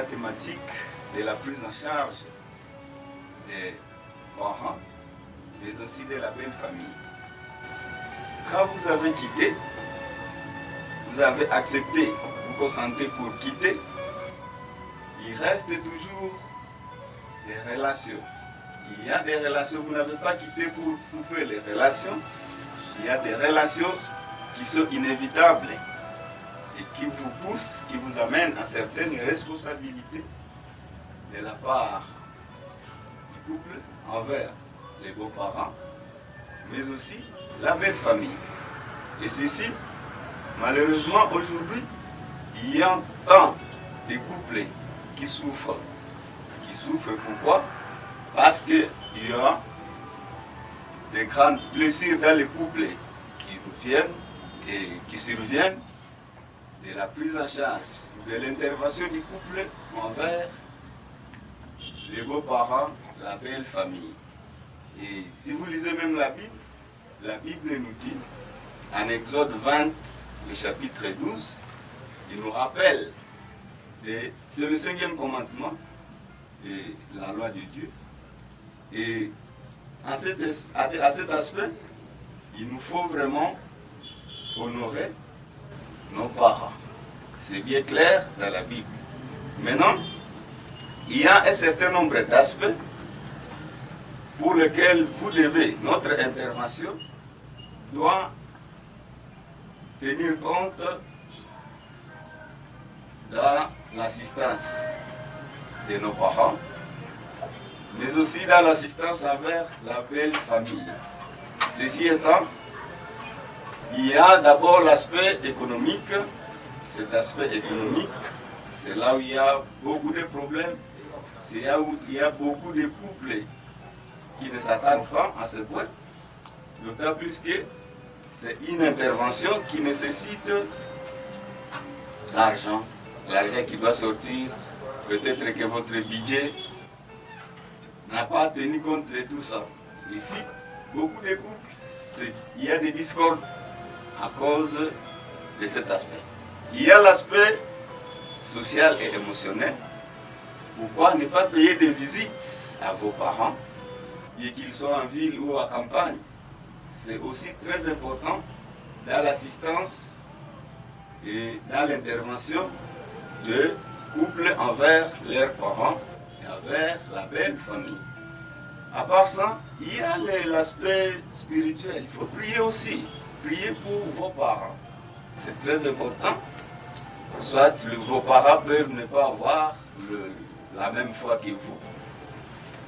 la thématique de la prise en charge des parents, mais aussi de la belle famille. Quand vous avez quitté, vous avez accepté, vous consentez pour quitter, il reste toujours des relations. Il y a des relations, vous n'avez pas quitté pour couper les relations. Il y a des relations qui sont inévitables et qui vous poussent, qui vous amènent à certaines responsabilités de la part du couple envers les beaux-parents, mais aussi la belle famille. Et ceci, malheureusement, aujourd'hui, il y a tant de couples qui souffrent. Qui souffrent pourquoi? Parce qu'il y a des grandes blessures dans les couples qui viennent et qui surviennent de la prise en charge, de l'intervention du couple envers les beaux-parents, la belle famille. Et si vous lisez même la Bible nous dit, en Exode 20, le chapitre 12, il nous rappelle, c'est le 5e commandement de la loi de Dieu. Et à cet aspect, il nous faut vraiment honorer nos parents. C'est bien clair dans la Bible. Maintenant, il y a un certain nombre d'aspects pour lesquels vous devez, notre intervention doit tenir compte de l'assistance de nos parents, mais aussi dans l'assistance envers la belle famille. Ceci étant, il y a d'abord l'aspect économique. Cet aspect économique, c'est là où il y a beaucoup de problèmes, c'est là où il y a beaucoup de couples qui ne s'attendent pas à ce point, d'autant plus que c'est une intervention qui nécessite l'argent qui doit sortir. Peut-être que votre budget n'a pas tenu compte de tout ça. Ici, beaucoup de couples, il y a des discordes à cause de cet aspect. Il y a l'aspect social et émotionnel. Pourquoi ne pas payer des visites à vos parents, et qu'ils soient en ville ou à campagne? C'est aussi très important dans l'assistance et dans l'intervention de couples envers leurs parents et envers la belle famille. À part ça, il y a l'aspect spirituel. Il faut prier aussi. Prier pour vos parents. C'est très important. Soit vos parents peuvent ne pas avoir la même foi que vous.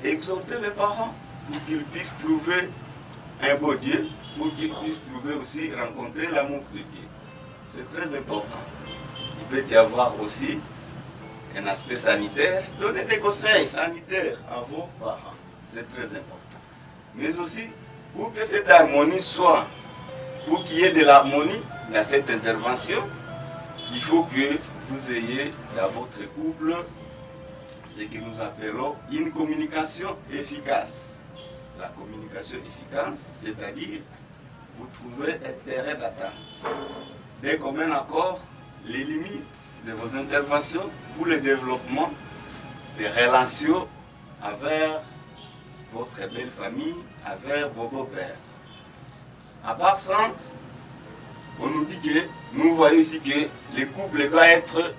Exhortez les parents pour qu'ils puissent trouver un beau Dieu, pour qu'ils puissent trouver aussi, rencontrer l'amour de Dieu. C'est très important. Il peut y avoir aussi un aspect sanitaire. Donnez des conseils sanitaires à vos parents. C'est très important. Mais aussi, pour que cette harmonie soit, pour qu'il y ait de l'harmonie dans cette intervention, il faut que vous ayez dans votre couple ce que nous appelons une communication efficace. La communication efficace, c'est-à-dire vous trouvez un terrain d'attente. D'un commun accord, les limites de vos interventions pour le développement des relations avec votre belle famille, avec vos beaux-pères. À part ça, on nous dit que, nous voyons ici que le couple doit être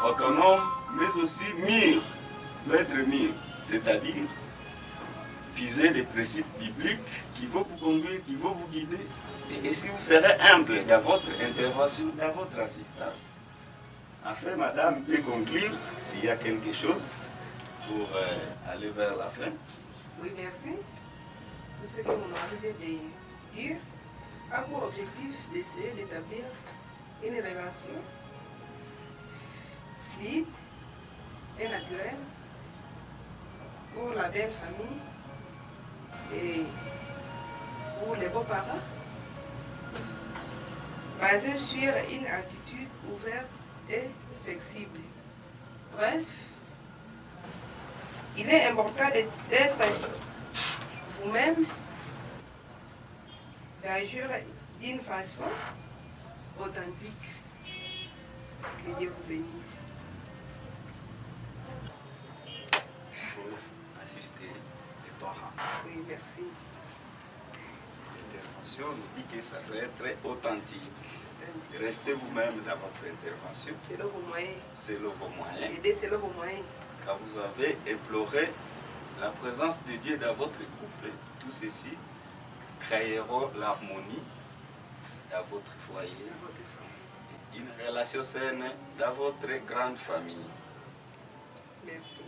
autonome, mais aussi mûr, doit être mûr, c'est-à-dire puiser des principes bibliques qui vont vous conduire, qui vont vous guider. Et si vous serez humble dans votre intervention, dans votre assistance. Enfin, madame peut conclure s'il y a quelque chose pour aller vers la fin. Oui, merci. Tout ce que vous avez de dire a pour objectif d'essayer d'établir une relation fluide et naturelle pour la belle famille et pour les beaux-parents, basée sur une attitude ouverte et flexible. Bref, il est important d'être vous-même, d'agir d'une façon authentique. Que Dieu vous bénisse. Merci. L'intervention nous dit que ça doit être authentique. Restez vous-même dans votre intervention. Selon vos moyens. Selon vos moyens. Aidez selon vos moyens. Quand vous avez imploré la présence de Dieu dans votre couple, tout ceci créera l'harmonie dans votre foyer. Une relation saine dans votre grande famille. Merci.